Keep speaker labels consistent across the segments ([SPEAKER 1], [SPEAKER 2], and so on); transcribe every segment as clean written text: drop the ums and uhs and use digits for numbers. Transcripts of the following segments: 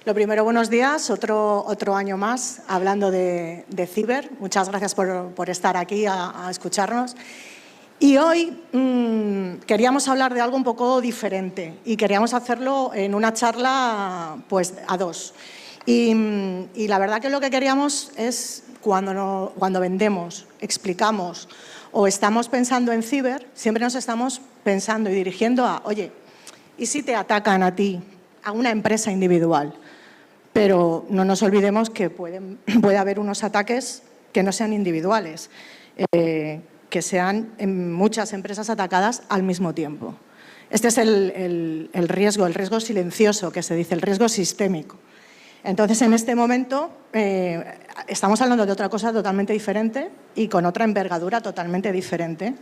[SPEAKER 1] Lo primero, buenos días. Otro año más hablando de ciber. Muchas gracias por estar aquí a escucharnos. Y hoy queríamos hablar de algo un poco diferente y queríamos hacerlo en una charla pues, a dos. Y la verdad que lo que queríamos es cuando vendemos, explicamos o estamos pensando en ciber, siempre nos estamos pensando y dirigiendo a, oye, ¿y si te atacan a ti, a una empresa individual? Pero no nos olvidemos que puede haber unos ataques que no sean individuales, que sean en muchas empresas atacadas al mismo tiempo. Este es el riesgo silencioso que se dice, el riesgo sistémico. Entonces, en este momento estamos hablando de otra cosa totalmente diferente y con otra envergadura totalmente diferente.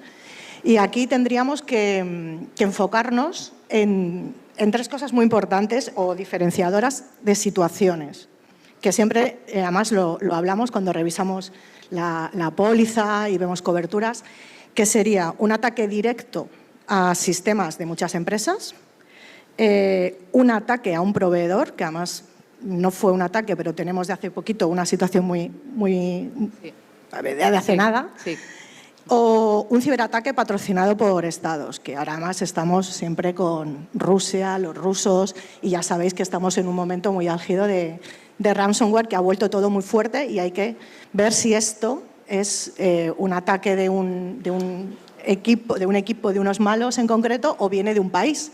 [SPEAKER 1] Y aquí tendríamos que enfocarnos en tres cosas muy importantes o diferenciadoras de situaciones, que siempre, además, lo hablamos cuando revisamos la póliza y vemos coberturas, que sería un ataque directo a sistemas de muchas empresas, un ataque a un proveedor, que además no fue un ataque, pero tenemos de hace poquito una situación muy sí. De hace nada, sí. O un ciberataque patrocinado por estados, que ahora más estamos siempre con Rusia, los rusos, y ya sabéis que estamos en un momento muy álgido de ransomware, que ha vuelto todo muy fuerte y hay que ver si esto es un ataque de un equipo, de unos malos en concreto, o viene de un país.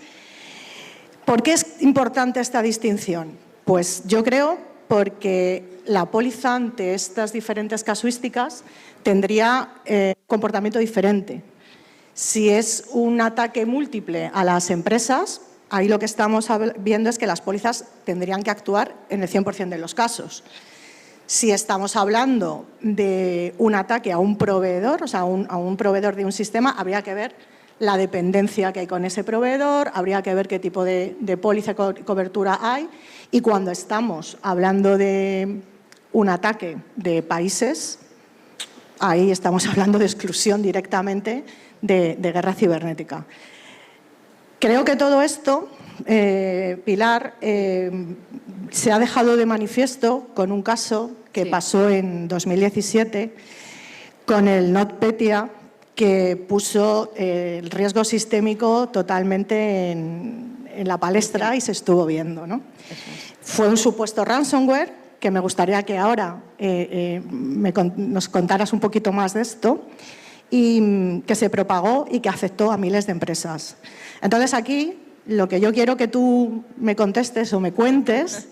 [SPEAKER 1] ¿Por qué es importante esta distinción? Pues yo creo porque la póliza ante estas diferentes casuísticas tendría un comportamiento diferente. Si es un ataque múltiple a las empresas, ahí lo que estamos viendo es que las pólizas tendrían que actuar en el 100% de los casos. Si estamos hablando de un ataque a un proveedor, o sea, a un proveedor de un sistema, habría que ver la dependencia que hay con ese proveedor, habría que ver qué tipo de póliza cobertura hay, y cuando estamos hablando de un ataque de países, ahí estamos hablando de exclusión directamente de guerra cibernética. Creo que todo esto, Pilar, se ha dejado de manifiesto con un caso que pasó en 2017 con el NotPetya, que puso el riesgo sistémico totalmente en la palestra y se estuvo viendo, ¿no? Fue un supuesto ransomware, que me gustaría que ahora nos contaras un poquito más de esto, y que se propagó y que afectó a miles de empresas. Entonces, aquí lo que yo quiero que tú me contestes o me cuentes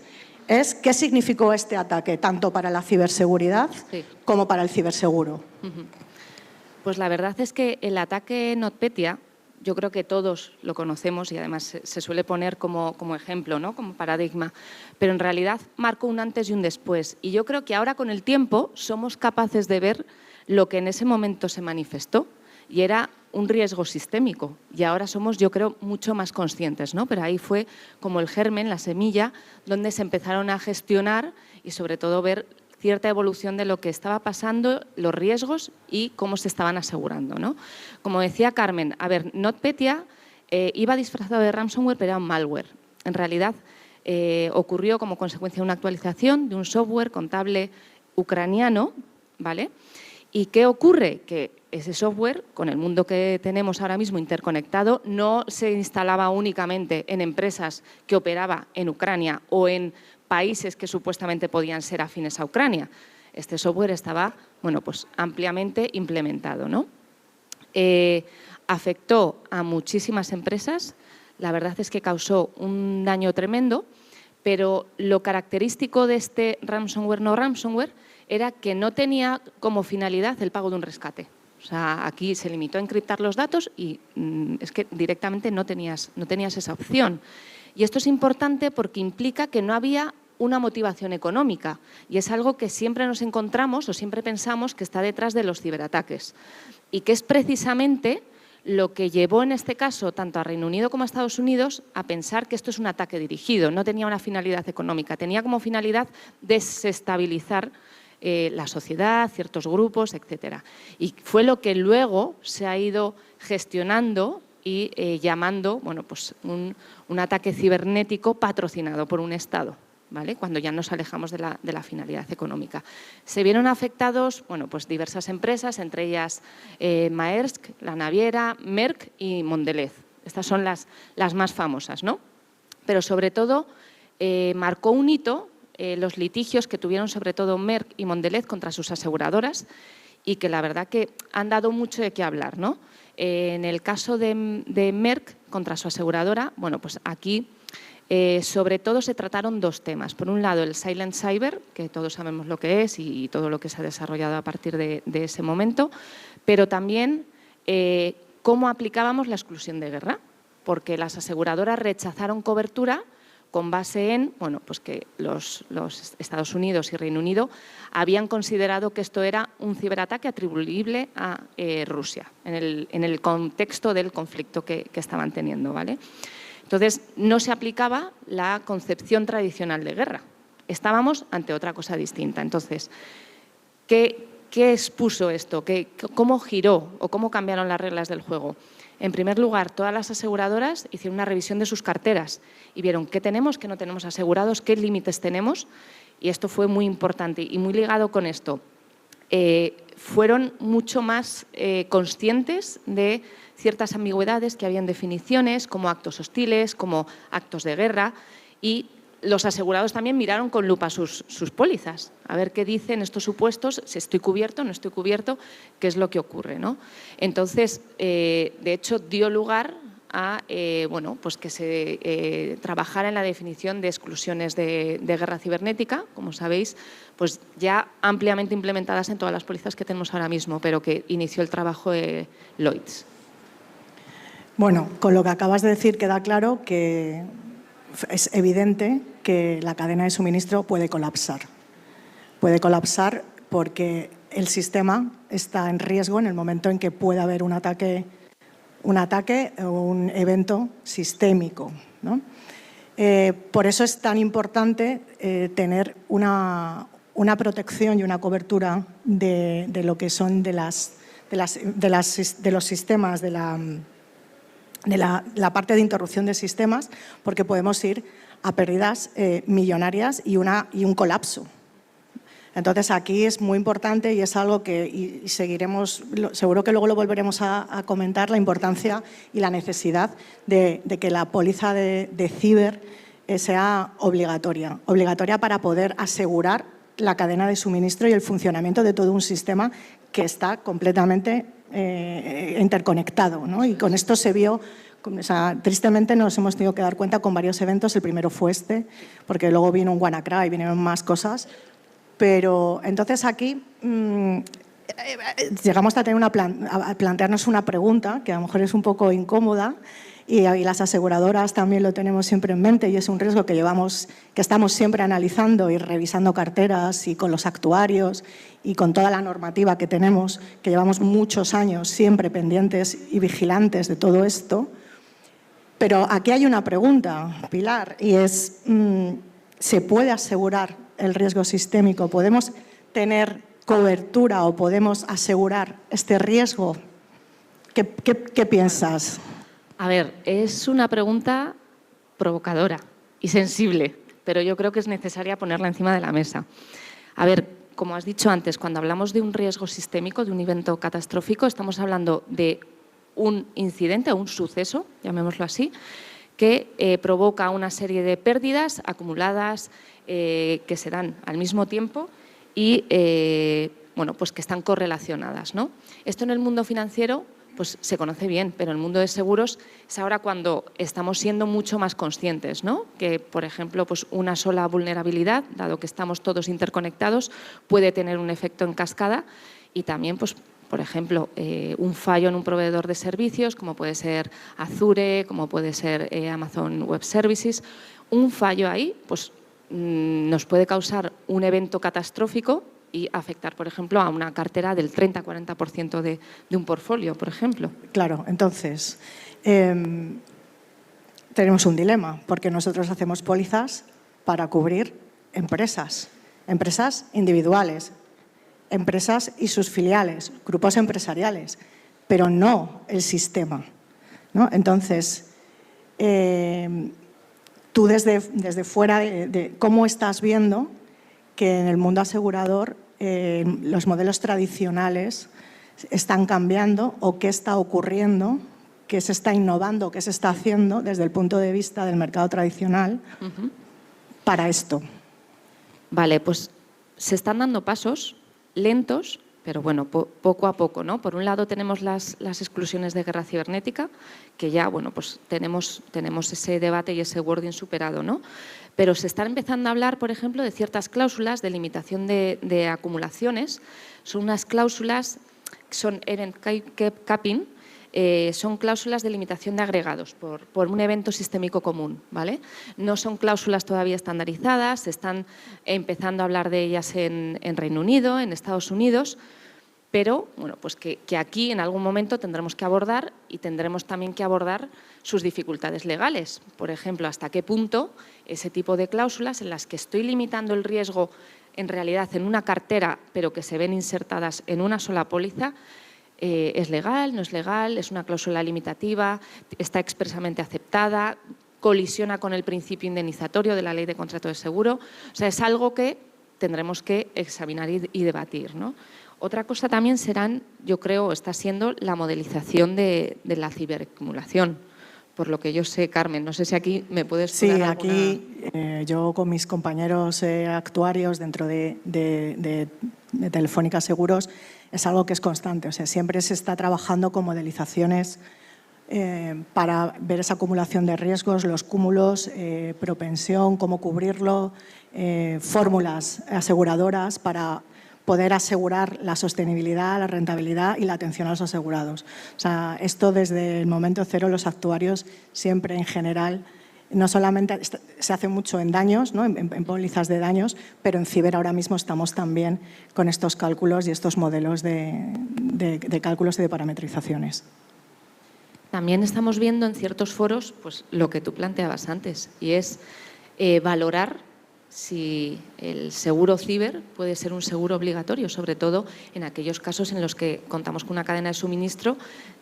[SPEAKER 1] es qué significó este ataque, tanto para la ciberseguridad como para el ciberseguro.
[SPEAKER 2] Pues la verdad es que el ataque NotPetya, yo creo que todos lo conocemos y además se suele poner como ejemplo, ¿no? Como paradigma, pero en realidad marcó un antes y un después. Y yo creo que ahora con el tiempo somos capaces de ver lo que en ese momento se manifestó y era un riesgo sistémico. Y ahora somos, yo creo, mucho más conscientes, ¿no? Pero ahí fue como el germen, la semilla, donde se empezaron a gestionar y sobre todo ver cierta evolución de lo que estaba pasando, los riesgos y cómo se estaban asegurando, ¿no? Como decía Carmen, a ver, NotPetya iba disfrazado de ransomware, pero era un malware. En realidad ocurrió como consecuencia de una actualización de un software contable ucraniano, ¿vale? ¿Y qué ocurre? Que ese software, con el mundo que tenemos ahora mismo interconectado, no se instalaba únicamente en empresas que operaban en Ucrania o en países que supuestamente podían ser afines a Ucrania. Este software estaba, bueno, pues ampliamente implementado, ¿no? Afectó a muchísimas empresas, la verdad es que causó un daño tremendo, pero lo característico de este ransomware no ransomware era que no tenía como finalidad el pago de un rescate. O sea, aquí se limitó a encriptar los datos y es que directamente no tenías esa opción. Y esto es importante porque implica que no había una motivación económica y es algo que siempre nos encontramos o siempre pensamos que está detrás de los ciberataques y que es precisamente lo que llevó en este caso tanto a Reino Unido como a Estados Unidos a pensar que esto es un ataque dirigido, no tenía una finalidad económica, tenía como finalidad desestabilizar la sociedad, ciertos grupos, etcétera. Y fue lo que luego se ha ido gestionando y llamando, bueno, pues un ataque cibernético patrocinado por un Estado, ¿vale? Cuando ya nos alejamos de la finalidad económica. Se vieron afectados, bueno, pues diversas empresas, entre ellas Maersk, la naviera, Merck y Mondelez. Estas son las más famosas, ¿no? Pero sobre todo marcó un hito los litigios que tuvieron sobre todo Merck y Mondelez contra sus aseguradoras y que la verdad que han dado mucho de qué hablar, ¿no? En el caso de Merck contra su aseguradora, bueno, pues aquí sobre todo se trataron dos temas. Por un lado, el Silent Cyber, que todos sabemos lo que es y todo lo que se ha desarrollado a partir de ese momento, pero también cómo aplicábamos la exclusión de guerra, porque las aseguradoras rechazaron cobertura con base en, bueno, pues que los Estados Unidos y Reino Unido habían considerado que esto era un ciberataque atribuible a Rusia, en el contexto del conflicto que estaban teniendo, ¿vale? Entonces, no se aplicaba la concepción tradicional de guerra. Estábamos ante otra cosa distinta. Entonces, ¿qué expuso esto? ¿Cómo giró o cómo cambiaron las reglas del juego? En primer lugar, todas las aseguradoras hicieron una revisión de sus carteras y vieron qué tenemos, qué no tenemos asegurados, qué límites tenemos, y esto fue muy importante y muy ligado con esto. Fueron mucho más conscientes de ciertas ambigüedades que había en definiciones, como actos hostiles, como actos de guerra, y los asegurados también miraron con lupa sus pólizas, a ver qué dicen estos supuestos, si estoy cubierto, no estoy cubierto, qué es lo que ocurre, ¿no? Entonces, de hecho, dio lugar a bueno, pues que se trabajara en la definición de exclusiones de guerra cibernética, como sabéis, pues ya ampliamente implementadas en todas las pólizas que tenemos ahora mismo, pero que inició el trabajo Lloyds.
[SPEAKER 1] Bueno, con lo que acabas de decir queda claro que es evidente que la cadena de suministro puede colapsar. Puede colapsar porque el sistema está en riesgo en el momento en que pueda haber un ataque o un evento sistémico, ¿no? Por eso es tan importante tener una protección y una cobertura de lo que son de los sistemas, de la parte de interrupción de sistemas, porque podemos ir a pérdidas millonarias y un colapso. Entonces, aquí es muy importante y es algo que seguiremos, seguro que luego lo volveremos a comentar, la importancia y la necesidad de que la póliza de ciber sea obligatoria para poder asegurar la cadena de suministro y el funcionamiento de todo un sistema que está completamente interconectado, ¿no? Y con esto se vio, o sea, tristemente nos hemos tenido que dar cuenta con varios eventos. El primero fue porque luego vino un WannaCry y vinieron más cosas. Pero entonces aquí llegamos a plantearnos una pregunta que a lo mejor es un poco incómoda y las aseguradoras también lo tenemos siempre en mente y es un riesgo que estamos siempre analizando y revisando carteras y con los actuarios y con toda la normativa que tenemos, que llevamos muchos años siempre pendientes y vigilantes de todo esto. Pero aquí hay una pregunta, Pilar, y es, ¿se puede asegurar el riesgo sistémico? ¿Podemos tener cobertura o podemos asegurar este riesgo? ¿Qué piensas?
[SPEAKER 2] A ver, es una pregunta provocadora y sensible, pero yo creo que es necesaria ponerla encima de la mesa. A ver, como has dicho antes, cuando hablamos de un riesgo sistémico, de un evento catastrófico, estamos hablando de un incidente o un suceso, llamémoslo así, que provoca una serie de pérdidas acumuladas que se dan al mismo tiempo y bueno, pues que están correlacionadas, ¿no? Esto en el mundo financiero pues se conoce bien, pero en el mundo de seguros es ahora cuando estamos siendo mucho más conscientes, ¿no? Que, por ejemplo, pues una sola vulnerabilidad, dado que estamos todos interconectados, puede tener un efecto en cascada y también, pues, por ejemplo, un fallo en un proveedor de servicios, como puede ser Azure, como puede ser Amazon Web Services, un fallo ahí pues, nos puede causar un evento catastrófico y afectar, por ejemplo, a una cartera del 30-40% de un portfolio, por ejemplo.
[SPEAKER 1] Claro, entonces, tenemos un dilema, porque nosotros hacemos pólizas para cubrir empresas individuales, empresas y sus filiales, grupos empresariales, pero no el sistema. ¿no? Entonces, tú desde fuera, ¿cómo estás viendo que en el mundo asegurador los modelos tradicionales están cambiando o qué está ocurriendo, qué se está innovando, qué se está haciendo desde el punto de vista del mercado tradicional para esto?
[SPEAKER 2] Vale, pues se están dando pasos lentos, pero bueno, poco a poco, ¿no? Por un lado tenemos las exclusiones de guerra cibernética, que ya, bueno, pues tenemos ese debate y ese wording superado, ¿no? Pero se están empezando a hablar, por ejemplo, de ciertas cláusulas de limitación de acumulaciones. Son unas cláusulas que son event capping, son cláusulas de limitación de agregados por un evento sistémico común, ¿vale? No son cláusulas todavía estandarizadas, se están empezando a hablar de ellas en Reino Unido, en Estados Unidos, pero bueno, pues que aquí en algún momento tendremos que abordar y tendremos también que abordar sus dificultades legales. Por ejemplo, hasta qué punto ese tipo de cláusulas en las que estoy limitando el riesgo en realidad en una cartera, pero que se ven insertadas en una sola póliza, ¿es legal, no es legal, es una cláusula limitativa, está expresamente aceptada, colisiona con el principio indemnizatorio de la Ley de Contrato de Seguro? O sea, es algo que tendremos que examinar y debatir, ¿no? Otra cosa también serán, yo creo, está siendo la modelización de la ciberacumulación. Por lo que yo sé, Carmen, no sé si aquí me puedes dar
[SPEAKER 1] Sí,
[SPEAKER 2] alguna...
[SPEAKER 1] aquí yo con mis compañeros actuarios dentro de Telefónica Seguros es algo que es constante. O sea, siempre se está trabajando con modelizaciones para ver esa acumulación de riesgos, los cúmulos, propensión, cómo cubrirlo, fórmulas aseguradoras para poder asegurar la sostenibilidad, la rentabilidad y la atención a los asegurados. O sea, esto desde el momento cero los actuarios siempre en general, no solamente se hace mucho en daños, ¿no? en pólizas de daños, pero en ciber ahora mismo estamos también con estos cálculos y estos modelos de cálculos y de parametrizaciones.
[SPEAKER 2] También estamos viendo en ciertos foros pues, lo que tú planteabas antes, y es valorar si el seguro ciber puede ser un seguro obligatorio, sobre todo en aquellos casos en los que contamos con una cadena de suministro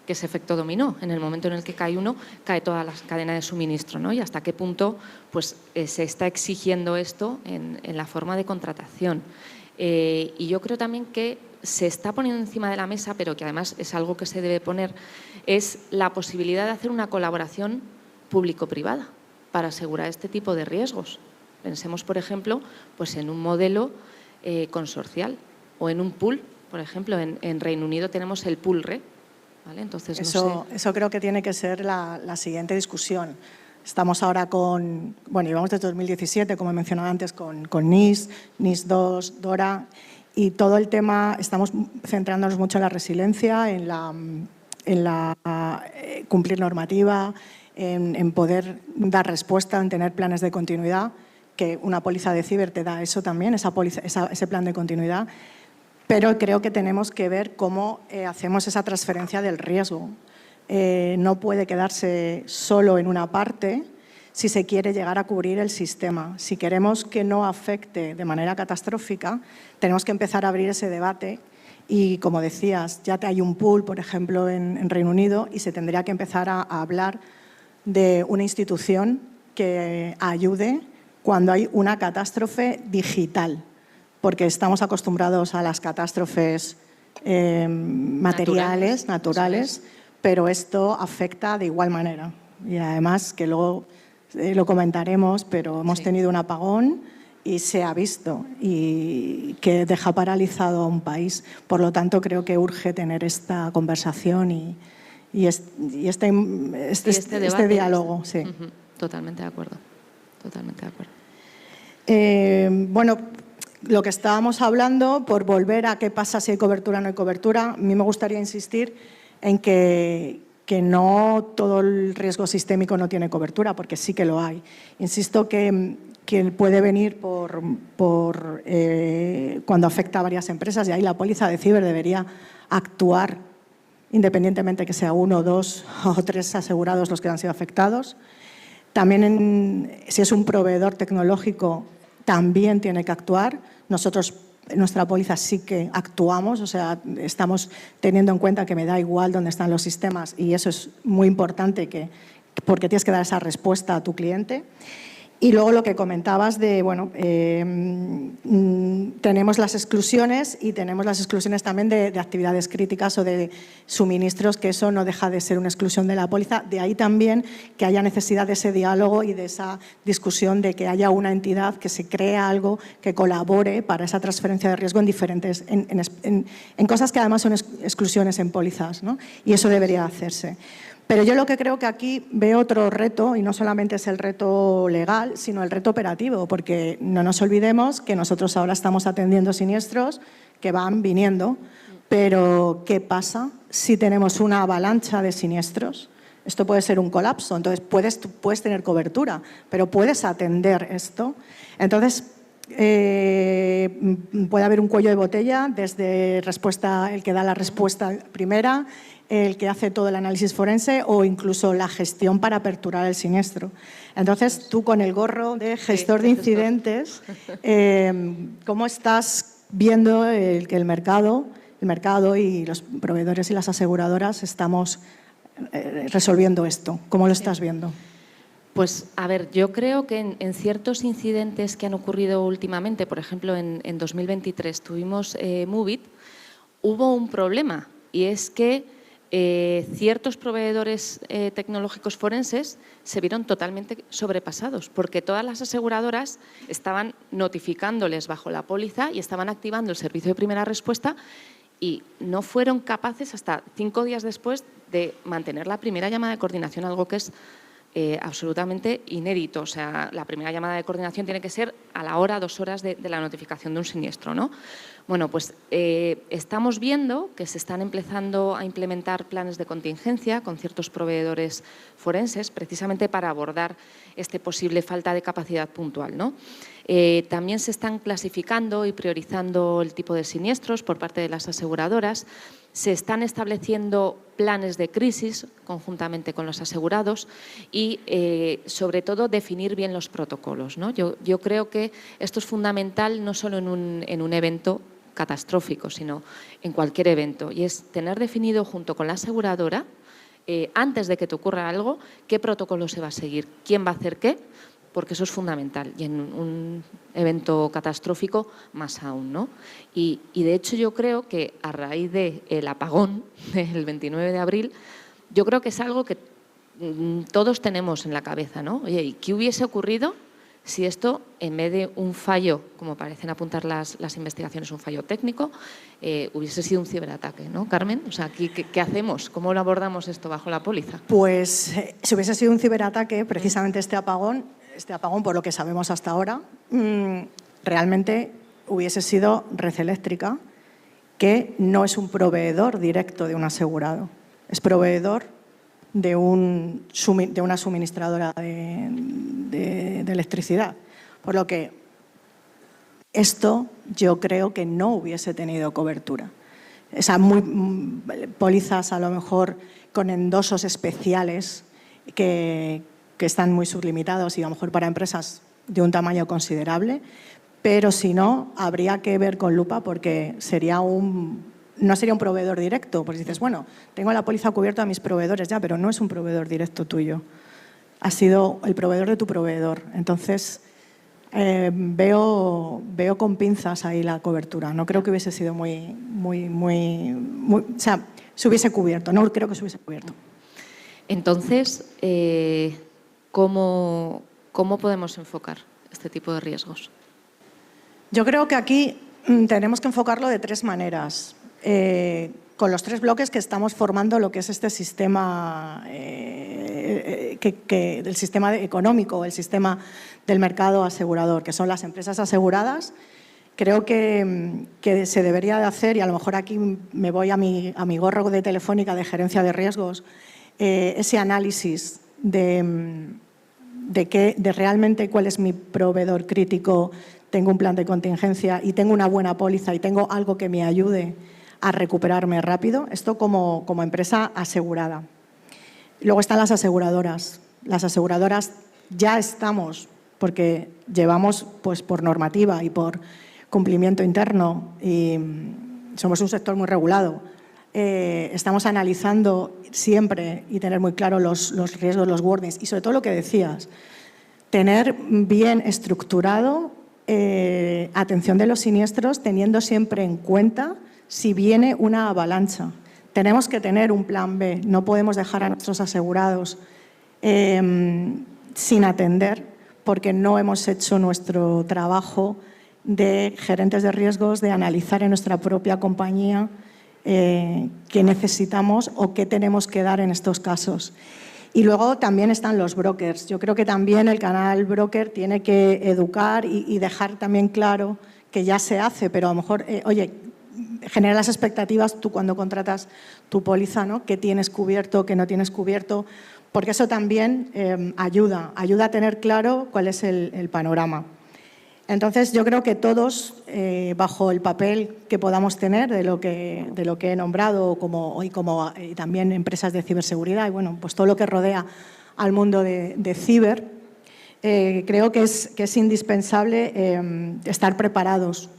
[SPEAKER 2] que es efecto dominó. En el momento en el que cae uno, cae toda la cadena de suministro, ¿no? Y hasta qué punto pues, se está exigiendo esto en la forma de contratación. Y yo creo también que se está poniendo encima de la mesa, pero que además es algo que se debe poner, es la posibilidad de hacer una colaboración público-privada para asegurar este tipo de riesgos. Pensemos, por ejemplo, pues en un modelo consorcial o en un pool. Por ejemplo, en Reino Unido tenemos el pool RE. ¿Vale? Entonces,
[SPEAKER 1] eso creo que tiene que ser la siguiente discusión. Estamos ahora llevamos desde 2017, como he mencionado antes, con NIS, NIS 2, DORA, y todo el tema, estamos centrándonos mucho en la resiliencia, en cumplir normativa, en poder dar respuesta, en tener planes de continuidad, que una póliza de ciber te da eso también, ese plan de continuidad, pero creo que tenemos que ver cómo hacemos esa transferencia del riesgo. No puede quedarse solo en una parte si se quiere llegar a cubrir el sistema. Si queremos que no afecte de manera catastrófica, tenemos que empezar a abrir ese debate y, como decías, ya hay un pool, por ejemplo, en Reino Unido, y se tendría que empezar a hablar de una institución que ayude cuando hay una catástrofe digital, porque estamos acostumbrados a las catástrofes materiales, naturales, pero esto afecta de igual manera. Y además, que luego lo comentaremos, pero hemos tenido un apagón y se ha visto, y que deja paralizado a un país. Por lo tanto, creo que urge tener esta conversación y este diálogo. Sí.
[SPEAKER 2] Totalmente de acuerdo. Totalmente de acuerdo.
[SPEAKER 1] Bueno, lo que estábamos hablando, por volver a qué pasa si hay cobertura o no hay cobertura, a mí me gustaría insistir en que no todo el riesgo sistémico no tiene cobertura, porque sí que lo hay. Insisto que puede venir cuando afecta a varias empresas, y ahí la póliza de ciber debería actuar independientemente que sea uno, dos o tres asegurados los que han sido afectados. También si es un proveedor tecnológico, también tiene que actuar. Nosotros nuestra póliza sí que actuamos, o sea, estamos teniendo en cuenta que me da igual dónde están los sistemas y eso es muy importante porque tienes que dar esa respuesta a tu cliente. Y luego lo que comentabas de, bueno, tenemos las exclusiones y tenemos las exclusiones también de actividades críticas o de suministros, que eso no deja de ser una exclusión de la póliza. De ahí también que haya necesidad de ese diálogo y de esa discusión de que haya una entidad que se crea algo que colabore para esa transferencia de riesgo en diferentes, en cosas que además son exclusiones en pólizas, ¿no? Y eso debería hacerse. Pero yo lo que creo que aquí veo otro reto, y no solamente es el reto legal, sino el reto operativo, porque no nos olvidemos que nosotros ahora estamos atendiendo siniestros que van viniendo, pero ¿qué pasa si tenemos una avalancha de siniestros? Esto puede ser un colapso, entonces puedes tener cobertura, pero puedes atender esto. Entonces, puede haber un cuello de botella desde el que da la respuesta primera, el que hace todo el análisis forense o incluso la gestión para aperturar el siniestro. Entonces, tú con el gorro de gestor de incidentes, ¿cómo estás viendo que el mercado y los proveedores y las aseguradoras estamos resolviendo esto? ¿Cómo lo estás viendo?
[SPEAKER 2] Pues, a ver, yo creo que en ciertos incidentes que han ocurrido últimamente, por ejemplo, en 2023 tuvimos Movit, hubo un problema y es que ciertos proveedores tecnológicos forenses se vieron totalmente sobrepasados porque todas las aseguradoras estaban notificándoles bajo la póliza y estaban activando el servicio de primera respuesta y no fueron capaces hasta 5 días después de mantener la primera llamada de coordinación, algo que es absolutamente inédito. O sea, la primera llamada de coordinación tiene que ser a la hora, 2 horas de la notificación de un siniestro, ¿no? Bueno, pues estamos viendo que se están empezando a implementar planes de contingencia con ciertos proveedores forenses precisamente para abordar esta posible falta de capacidad puntual, ¿no? También se están clasificando y priorizando el tipo de siniestros por parte de las aseguradoras. Se están estableciendo planes de crisis conjuntamente con los asegurados y, sobre todo, definir bien los protocolos, ¿no? Yo creo que esto es fundamental no solo en un evento catastrófico, sino en cualquier evento. Y es tener definido junto con la aseguradora, antes de que te ocurra algo, qué protocolo se va a seguir, quién va a hacer qué, porque eso es fundamental. Y en un evento catastrófico, más aún, ¿no? Y de hecho, yo creo que a raíz del apagón del 29 de abril, yo creo que es algo que todos tenemos en la cabeza, ¿no? Oye, ¿y qué hubiese ocurrido si esto, en vez de un fallo, como parecen apuntar las investigaciones, un fallo técnico, hubiese sido un ciberataque, ¿no, Carmen? O sea, ¿qué hacemos? ¿Cómo lo abordamos esto bajo la póliza?
[SPEAKER 1] Pues si hubiese sido un ciberataque, precisamente este apagón, por lo que sabemos hasta ahora, realmente hubiese sido Red Eléctrica, que no es un proveedor directo de un asegurado, es proveedor de una suministradora de electricidad. Por lo que esto yo creo que no hubiese tenido cobertura. O sea, pólizas a lo mejor con endosos especiales que están muy sublimitados y a lo mejor para empresas de un tamaño considerable, pero si no, habría que ver con lupa porque no sería un proveedor directo, porque dices, bueno, tengo la póliza cubierta a mis proveedores ya, pero no es un proveedor directo tuyo. Ha sido el proveedor de tu proveedor. Entonces, veo con pinzas ahí la cobertura. No creo que hubiese sido o sea, se hubiese cubierto. No creo que se hubiese cubierto.
[SPEAKER 2] Entonces, ¿cómo podemos enfocar este tipo de riesgos?
[SPEAKER 1] Yo creo que aquí tenemos que enfocarlo de 3 maneras. Con los 3 bloques que estamos formando lo que es este sistema, el sistema económico, el sistema del mercado asegurador, que son las empresas aseguradas. Creo que se debería de hacer, y a lo mejor aquí me voy a mi gorro de Telefónica de gerencia de riesgos, ese análisis de realmente cuál es mi proveedor crítico, tengo un plan de contingencia y tengo una buena póliza y tengo algo que me ayude a recuperarme rápido. Esto como empresa asegurada. Luego están las aseguradoras. Las aseguradoras ya estamos, porque llevamos pues, por normativa y por cumplimiento interno y somos un sector muy regulado. Estamos analizando siempre y tener muy claro los riesgos, los warnings y sobre todo lo que decías, tener bien estructurado atención de los siniestros, teniendo siempre en cuenta si viene una avalancha. Tenemos que tener un plan B, no podemos dejar a nuestros asegurados sin atender porque no hemos hecho nuestro trabajo de gerentes de riesgos, de analizar en nuestra propia compañía qué necesitamos o qué tenemos que dar en estos casos. Y luego también están los brokers. Yo creo que también el canal broker tiene que educar y dejar también claro que ya se hace, pero a lo mejor, oye, genera las expectativas tú cuando contratas tu póliza, ¿no? ¿Qué tienes cubierto, qué no tienes cubierto? Porque eso también ayuda a tener claro cuál es el panorama. Entonces, yo creo que todos, bajo el papel que podamos tener de lo que he nombrado y también empresas de ciberseguridad y bueno, pues todo lo que rodea al mundo de ciber, creo que es indispensable estar preparados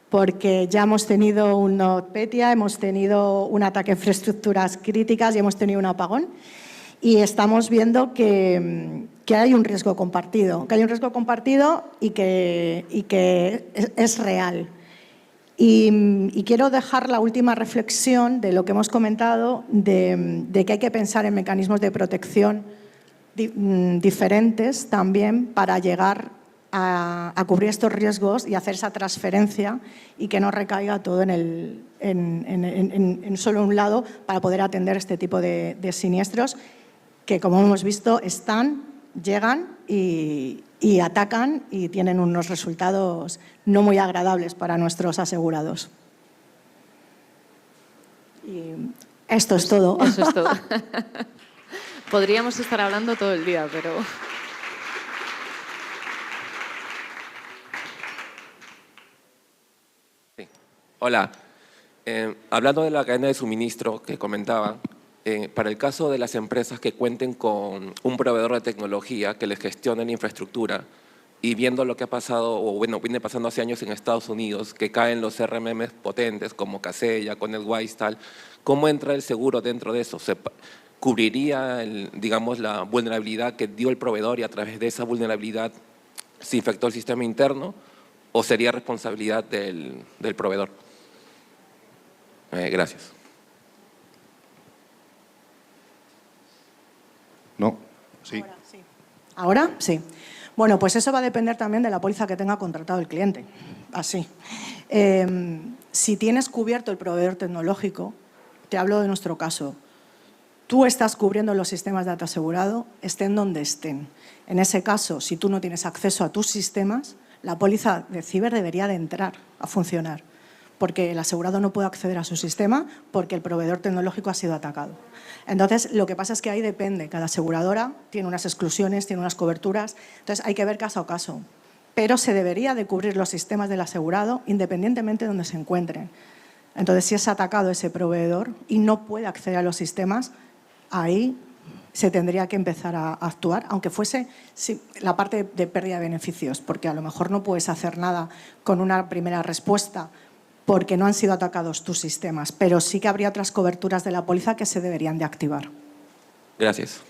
[SPEAKER 1] porque ya hemos tenido un NotPetya, hemos tenido un ataque a infraestructuras críticas y hemos tenido un apagón y estamos viendo que hay un riesgo compartido, y que es real. Y quiero dejar la última reflexión de lo que hemos comentado, de que hay que pensar en mecanismos de protección diferentes también para llegar a cubrir estos riesgos y hacer esa transferencia y que no recaiga todo en solo un lado para poder atender este tipo de siniestros que, como hemos visto, llegan y atacan y tienen unos resultados no muy agradables para nuestros asegurados. Y esto es todo.
[SPEAKER 2] Eso es todo. Podríamos estar hablando todo el día, pero...
[SPEAKER 3] Sí. Hola. Hablando de la cadena de suministro que comentaba, para el caso de las empresas que cuenten con un proveedor de tecnología que les gestione la infraestructura y viendo lo que ha pasado, o bueno, viene pasando hace años en Estados Unidos, que caen los RMMs potentes como Kaseya, ConnectWise, tal, ¿cómo entra el seguro dentro de eso? ¿Se cubriría, digamos, la vulnerabilidad que dio el proveedor y a través de esa vulnerabilidad se infectó el sistema interno o sería responsabilidad del proveedor? Gracias.
[SPEAKER 4] No, sí.
[SPEAKER 1] ¿Ahora? Sí. Bueno, pues eso va a depender también de la póliza que tenga contratado el cliente. Así. Si tienes cubierto el proveedor tecnológico, te hablo de nuestro caso, tú estás cubriendo los sistemas de dato asegurado, estén donde estén. En ese caso, si tú no tienes acceso a tus sistemas, la póliza de ciber debería de entrar a funcionar, porque el asegurado no puede acceder a su sistema porque el proveedor tecnológico ha sido atacado. Entonces, lo que pasa es que ahí depende. Cada aseguradora tiene unas exclusiones, tiene unas coberturas. Entonces, hay que ver caso a caso. Pero se debería de cubrir los sistemas del asegurado independientemente de donde se encuentren. Entonces, si es atacado ese proveedor y no puede acceder a los sistemas, ahí se tendría que empezar a actuar, aunque fuese la parte de pérdida de beneficios, porque a lo mejor no puedes hacer nada con una primera respuesta porque no han sido atacados tus sistemas, pero sí que habría otras coberturas de la póliza que se deberían de activar.
[SPEAKER 3] Gracias.